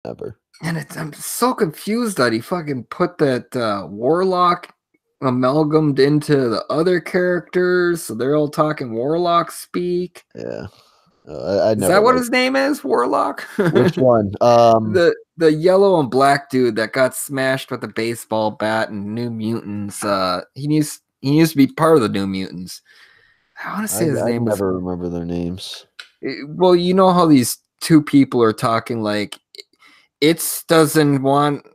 Never. And I'm so confused that he fucking put that Warlock amalgamed into the other characters, so they're all talking Warlock speak. Yeah. I Is never that what liked his name is? Warlock? which one? The yellow and black dude that got smashed with a baseball bat in New Mutants. He used to be part of the New Mutants. I want to say his I name was. never remember their names. Well, you know how these two people are talking like it doesn't want.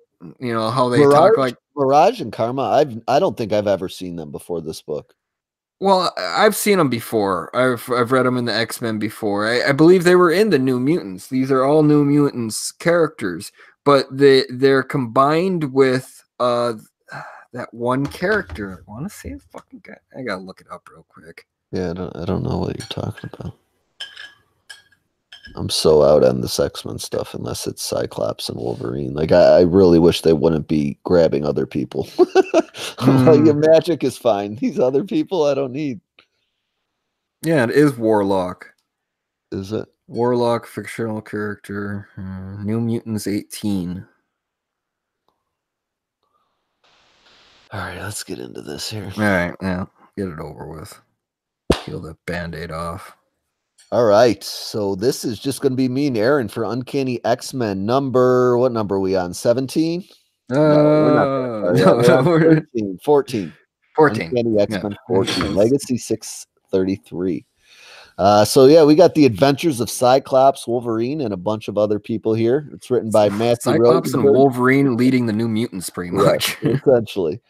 You know how they talk like. Mirage and Karma. I don't think I've ever seen them before this book. Well, I've seen them before. I've read them in the X-Men before. I believe they were in the New Mutants. These are all New Mutants characters, but they're combined with that one character. I want to see the fucking guy. I gotta look it up real quick. Yeah, I don't know what you're talking about. I'm so out on this X-Men stuff unless it's Cyclops and Wolverine. Like I really wish they wouldn't be grabbing other people. Like your magic is fine. These other people I don't need. Yeah, it is Warlock. Is it? Warlock, fictional character. New Mutants 18. All right, let's get into this here. All right, yeah, get it over with. Peel the Band-Aid off. All right, so this is just going to be me and Aaron for Uncanny X-Men number. What number are we on? 17? No, we're not. No, we're 13, 14. 14. Uncanny X-Men 14. Legacy 633. So yeah, we got the adventures of Cyclops, Wolverine, and a bunch of other people here. It's written by Matthew Cyclops and Wolverine leading the New Mutants, pretty much. Yeah, essentially.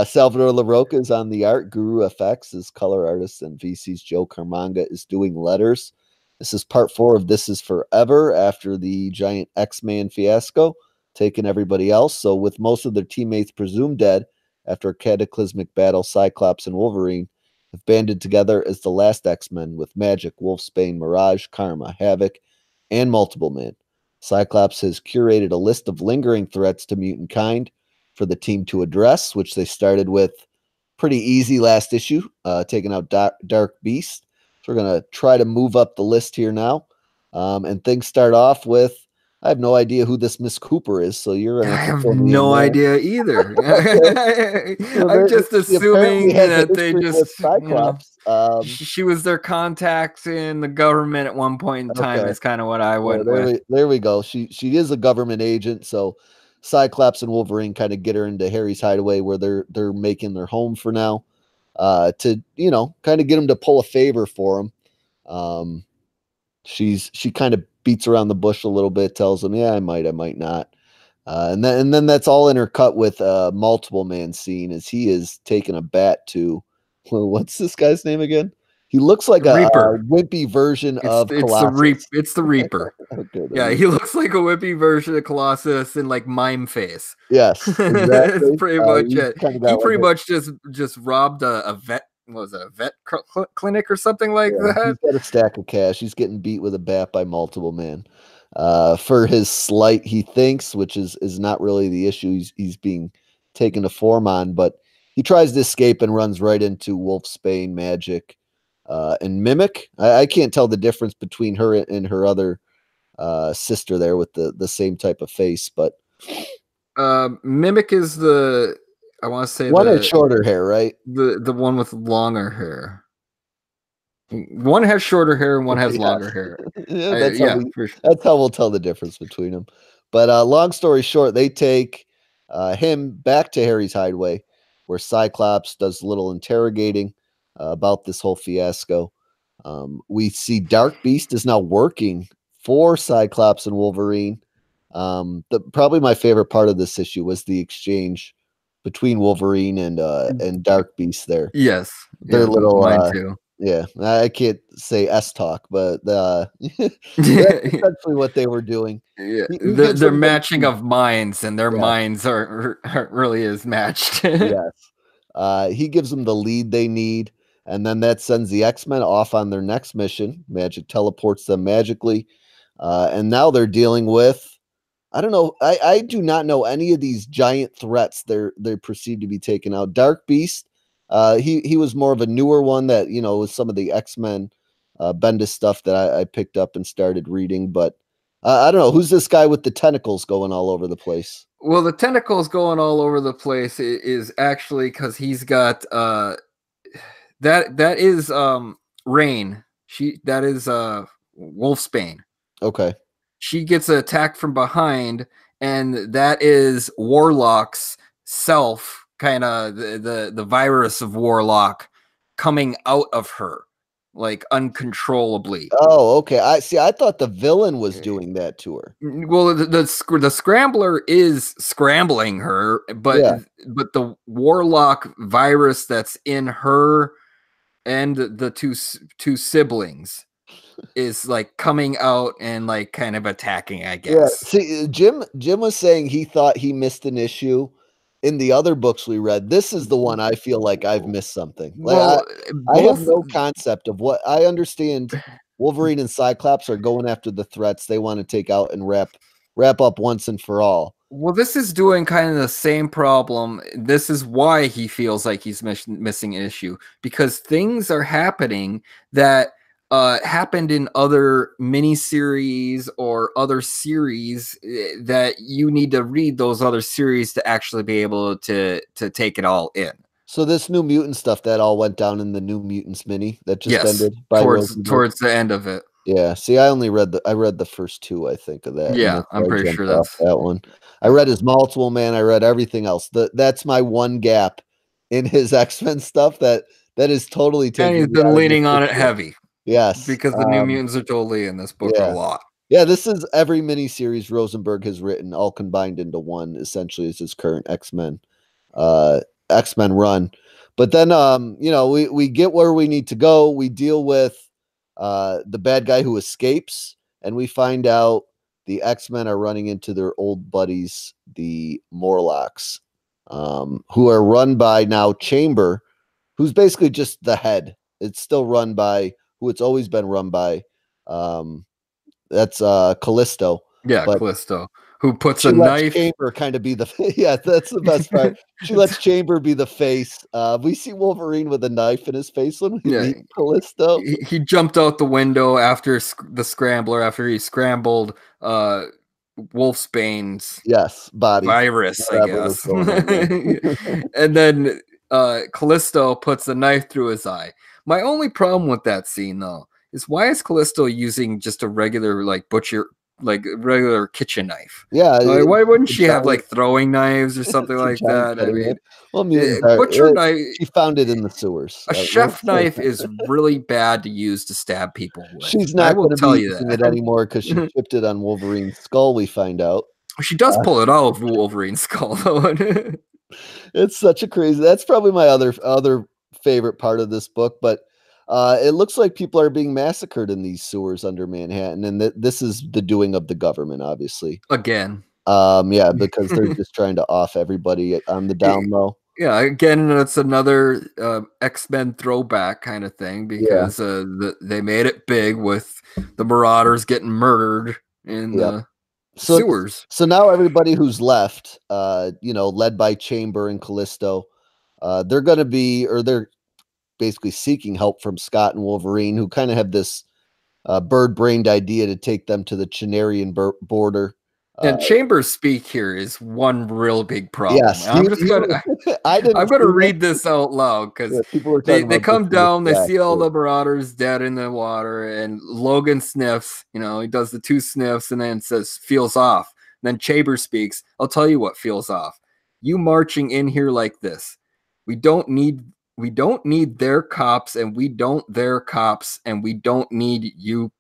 Salvador LaRocca is on the art. Guru FX is color artist, and VC's Joe Carmanga is doing letters. This is part 4 of This Is Forever after the giant X-Man fiasco, taking everybody else. So with most of their teammates presumed dead after a cataclysmic battle, Cyclops and Wolverine have banded together as the last X-Men with Magic, Wolfsbane, Mirage, Karma, Havoc, and Multiple Man. Cyclops has curated a list of lingering threats to mutant kind for the team to address, which they started with pretty easy last issue, taking out Dark Beast. So we're going to try to move up the list here now. And things start off with, I have no idea who this Miss Cooper is, so you're going to I have no idea either. I'm just assuming that they just Cyclops. She was their contact in the government at one point in time. Is kind of what I went with. There we go. She is a government agent, so Cyclops and Wolverine kind of get her into Harry's hideaway where they're making their home for now, to kind of get him to pull a favor for him. She kind of beats around the bush a little bit, tells him, yeah, I might not. And then that's all intercut with Multiple Man scene as he is taking a bat to, what's this guy's name again? He looks like a wimpy version of Colossus. It's the Reaper. Okay, yeah, he looks like a wimpy version of Colossus in like mime face. Yes, exactly. That's pretty much it. He pretty much just robbed a vet. What was it, a vet clinic or something like that? He's got a stack of cash. He's getting beat with a bat by Multiple Man for his slight, he thinks, which is not really the issue. He's being taken to form on, but he tries to escape and runs right into Wolfsbane, Magic, and Mimic. I can't tell the difference between her and her other sister there with the same type of face, but Mimic is I want to say one has shorter hair, right? The one with longer hair. One has shorter hair and one has longer hair. That's how we'll tell the difference between them. But long story short, they take him back to Harry's hideaway, where Cyclops does a little interrogating about this whole fiasco. We see Dark Beast is now working for Cyclops and Wolverine. Probably my favorite part of this issue was the exchange between Wolverine and Dark Beast there. Yes. Their little mine too. Yeah, I can't say S talk, but that's essentially what they were doing. Yeah, they're matching of minds, and their minds are really is matched. Yes. He gives them the lead they need, and then that sends the X-Men off on their next mission. Magic teleports them magically, and now they're dealing with, I don't know, I do not know any of these giant threats they're perceived to be taken out. Dark Beast, he was more of a newer one that, with some of the X-Men Bendis stuff that I picked up and started reading, but I don't know who's this guy with the tentacles going all over the place. Well, the tentacles going all over the place is actually because he's got that is Rain. That is Wolfsbane. Okay. She gets attacked from behind, and that is Warlock's self, kind of the virus of Warlock coming out of her, like uncontrollably. Oh, okay. I see. I thought the villain was doing that to her. Well, the scrambler is scrambling her, but Yeah. the Warlock virus that's in her and the two siblings is like coming out and like kind of attacking, I Yeah. guess. See, Jim was saying he thought he missed an issue in the other books we read. This is the one I feel like I've missed something. Like Well, I have both no concept of what I understand. Wolverine and Cyclops are going after the threats they want to take out and wrap up once and for all. Well, this is doing kind of the same problem. This is why he feels like he's missing an issue, because things are happening that happened in other miniseries or other series that you need to read those other series to actually be able to take it all in. So this New Mutant stuff that all went down in the New Mutants mini that just ended by towards the end of it. Yeah, see, I read the first two, I think, of that. Yeah, I'm pretty sure that's that one. I read his Multiple Man. I read everything else. That's my one gap in his X-Men stuff that is totally taking. And he's been leaning on it heavy. Yes, because the New Mutants are totally in this book a lot. Yeah, this is every miniseries Rosenberg has written, all combined into one. Essentially, is his current X-Men run. But then, we get where we need to go. We deal with the bad guy who escapes, and we find out the X-Men are running into their old buddies, the Morlocks, who are run by now Chamber, who's basically just the head. It's still run by who it's always been run by. That's Callisto. Yeah, but Callisto, who puts a knife. Chamber kind of be the yeah, that's the best part. She lets Chamber be the face. We see Wolverine with a knife in his face when we meet Callisto. He jumped out the window after the scrambler, after he scrambled Wolfsbane's body virus, I guess. And then Callisto puts a knife through his eye. My only problem with that scene, though, is why is Callisto using just a regular regular kitchen knife? Yeah, why wouldn't she have like throwing knives or something like that? I mean, butcher knife. She found it in the sewers. A chef knife is really bad to use to stab people with. She's not going to be using it anymore because she chipped it on Wolverine's skull. We find out she does pull it out of Wolverine's skull, though. It's such a crazy. That's probably my other favorite part of this book, but. It looks like people are being massacred in these sewers under Manhattan, and this is the doing of the government, obviously. Again. Yeah, because they're just trying to off everybody on the down low. Yeah, again, it's another X-Men throwback kind of thing because they made it big with the Marauders getting murdered in the sewers. So now everybody who's left, led by Chamber and Callisto, they're going to be, or they're basically seeking help from Scott and Wolverine, who kind of have this bird-brained idea to take them to the Chinarian border. And Chambers' speak here is one real big problem. Yes, I'm going to read this out loud because they come down, they see all the Marauders dead in the water, and Logan sniffs. He does the 2 sniffs and then says, "Feels off." And then Chambers speaks. I'll tell you what feels off. You marching in here like this. We don't need their cops, and we don't their cops, and we don't need you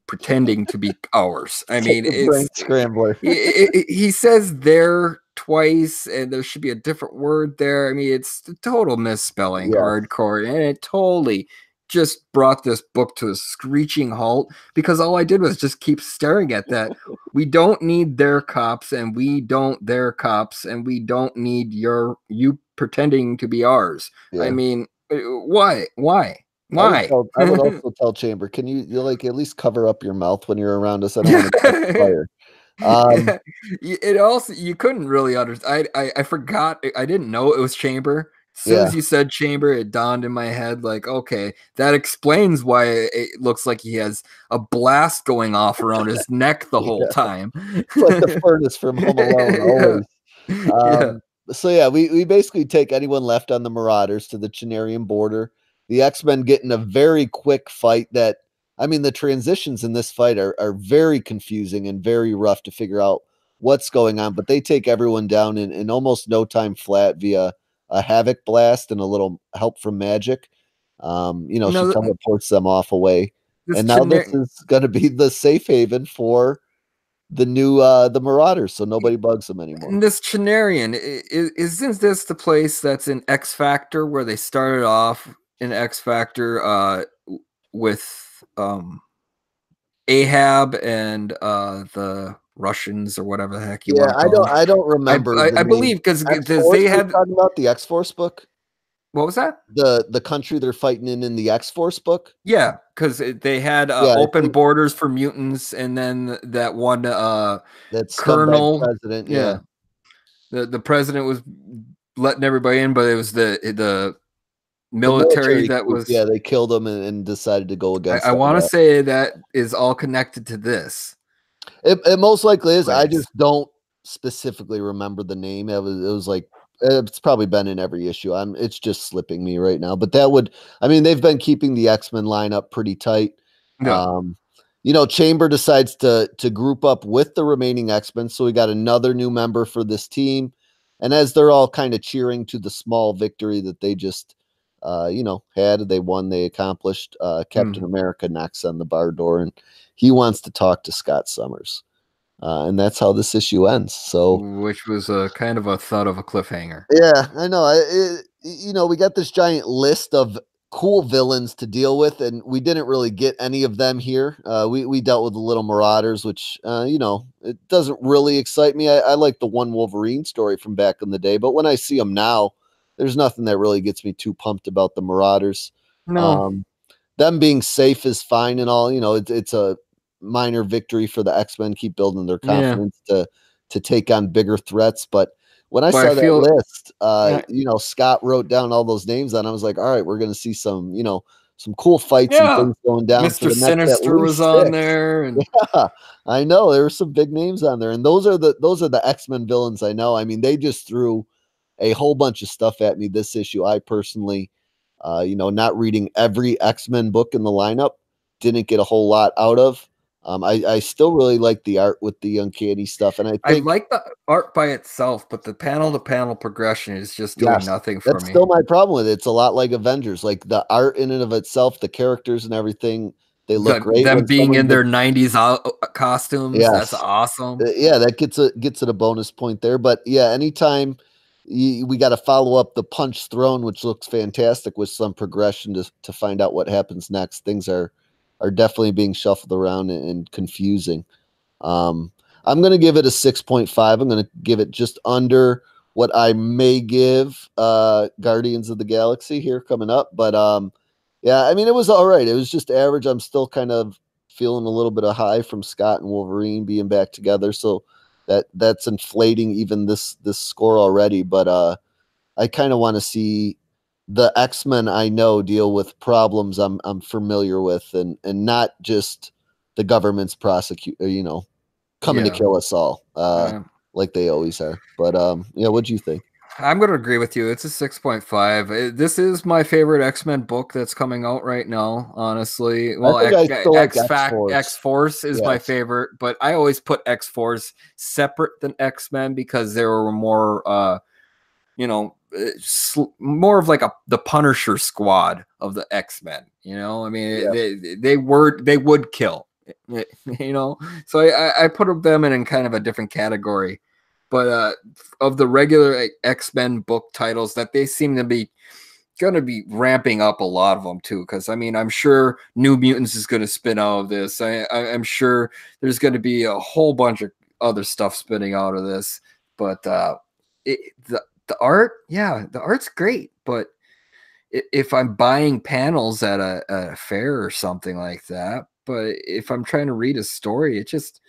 pretending to be ours. I mean, it's scrambler. He says "their" twice, and there should be a different word there. I mean, it's the total misspelling, hardcore, and it totally just brought this book to a screeching halt because all I did was just keep staring at that. We don't need their cops, and we don't their cops, and we don't need you pretending to be ours. I mean, why? I would also tell Chamber, can you at least cover up your mouth when you're around us? I don't want to catch fire. It also, you couldn't really understand. I forgot. I didn't know it was Chamber soon Yeah, as you said Chamber, it dawned in my head like, okay, that explains why it looks like he has a blast going off around his neck the whole yeah. time. It's like the furnace from Home Alone, Yeah, always. yeah. So yeah, we basically take anyone left on the Marauders to the Chinarian border. The X-Men get in a very quick fight that, I mean, the transitions in this fight are very confusing and very rough to figure out what's going on, but they take everyone down in almost no time flat via a Havoc blast and a little help from Magic. She No, teleports them off away. this And now this generic, is going to be the safe haven for the Marauders, so nobody bugs them anymore. this Chinarian, isn't this the place that's in X Factor where they started off in X Factor with Ahab and the Russians or whatever the heck you Yeah, want to call them. I don't remember the I name. believe because X-Force, they are you had, talking about the X-Force book? what was that? The country they're fighting in the X-Force book? Yeah, because they had Yeah, I open think borders for mutants, and then that one that scumbag colonel, president, yeah. yeah, the president was letting everybody in, but it was the The military military that coup, was. yeah, they killed him and decided to go against I all want to that. say that is all connected to this It most likely is. I place. just don't specifically remember the name. It was like it's probably been in every issue. It's just slipping me right now. But that would, I mean, they've been keeping the X-Men lineup pretty tight. Yeah. Um, Chamber decides to group up with the remaining X-Men, so we got another new member for this team. And as they're all kind of cheering to the small victory that they just they won, they accomplished. Captain America knocks on the bar door and he wants to talk to Scott Summers. And that's how this issue ends. So, Which was a kind of a thud of a cliffhanger. yeah, I know. We got this giant list of cool villains to deal with, and we didn't really get any of them here. We dealt with the Little Marauders, which, it doesn't really excite me. I like the one Wolverine story from back in the day, but when I see them now, there's nothing that really gets me too pumped about the Marauders. No. Um, them being safe is fine and all. It's a minor victory for the X-Men, keep building their Yeah. confidence to take on bigger threats. But when I But I saw that feel list, yeah, Scott wrote down all those names and I was like, all right, we're going to see some cool fights and yeah. things going down for Mr. the next at Sinister was least on six. there, and Yeah, I know there were some big names on there, and those are the X-Men villains I know. I mean, they just threw a whole bunch of stuff at me this issue. I personally, not reading every X-Men book in the lineup, didn't get a whole lot out of. I still really like the art with the Uncanny stuff, and I I think like the art by itself, but the panel to panel progression is just doing yes, nothing for that's me. still my problem with it. It's a lot like Avengers, like the art in and of itself, the characters and everything. They look great Them when being someone in their gets 90s costumes, that's yes. awesome. Yeah, that gets it a bonus point there. But yeah, anytime we got to follow up the punch thrown, which looks fantastic with some progression to find out what happens next. Things are definitely being shuffled around and confusing. Um, I'm going to give it a 6.5. I'm going to give it just under what I may give Guardians of the Galaxy here coming up. But yeah, I mean, it was all right. It was just average. I'm still kind of feeling a little bit of high from Scott and Wolverine being back together. So that's inflating even this score already. But I kind of want to see the X-Men I know deal with problems I'm familiar with and not just the government's coming to Yeah. kill us all, Uh, like they always are. But yeah, what'd you think? I'm going to agree with you. It's a 6.5. This is my favorite X-Men book that's coming out right now, honestly. I Well, think I still like X X-Force. Force is my Yes. favorite, but I always put X Force separate than X-Men because they were more more of like the Punisher squad of the X-Men. I mean, Yeah. they would kill, So I put them in kind of a different category. But of the regular X-Men book titles, that they seem to be going to be ramping up a lot of them too. Because I mean, I'm sure New Mutants is going to spin out of this. I'm sure there's going to be a whole bunch of other stuff spinning out of this. But the art, yeah, the art's great. But if I'm buying panels at a fair or something like that, but if I'm trying to read a story, it just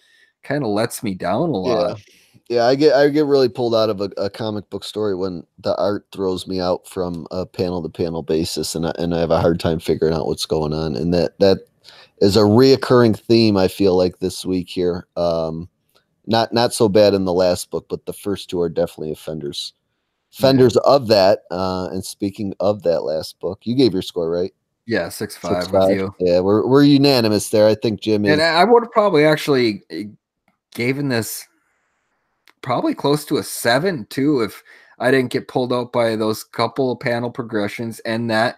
kind of lets me down a Yeah. lot. Yeah, I get really pulled out of a comic book story when the art throws me out from a panel to panel basis, and I have a hard time figuring out what's going on, and that is a reoccurring theme I feel like this week here. Not so bad in the last book, but the first two are definitely offenders. Yeah. Offenders of that. And speaking of that last book, you gave your score, right? Yeah, Six 6-5 with five. you. Yeah, we're unanimous there. I think Jim And is. I would have probably actually given this probably close to a 7 too if I didn't get pulled out by those couple panel progressions and that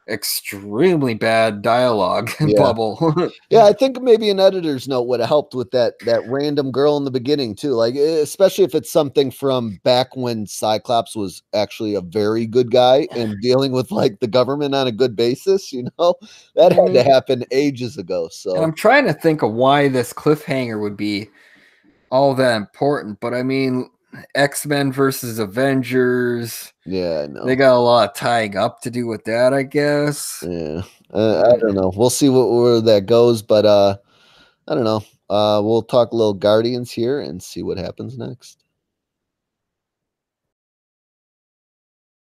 extremely bad dialogue Yeah. bubble. Yeah, I think maybe an editor's note would have helped with that random girl in the beginning too. Like, especially if it's something from back when Cyclops was actually a very good guy and dealing with like the government on a good basis, that I had to mean, happen ages ago. and So I'm trying to think of why this cliffhanger would be all that important, but I mean, X-Men versus Avengers, yeah, I they know. got a lot of tying up to do with that, I guess. Yeah, I don't know. We'll see where that goes, but I don't know. We'll talk a little Guardians here and see what happens next.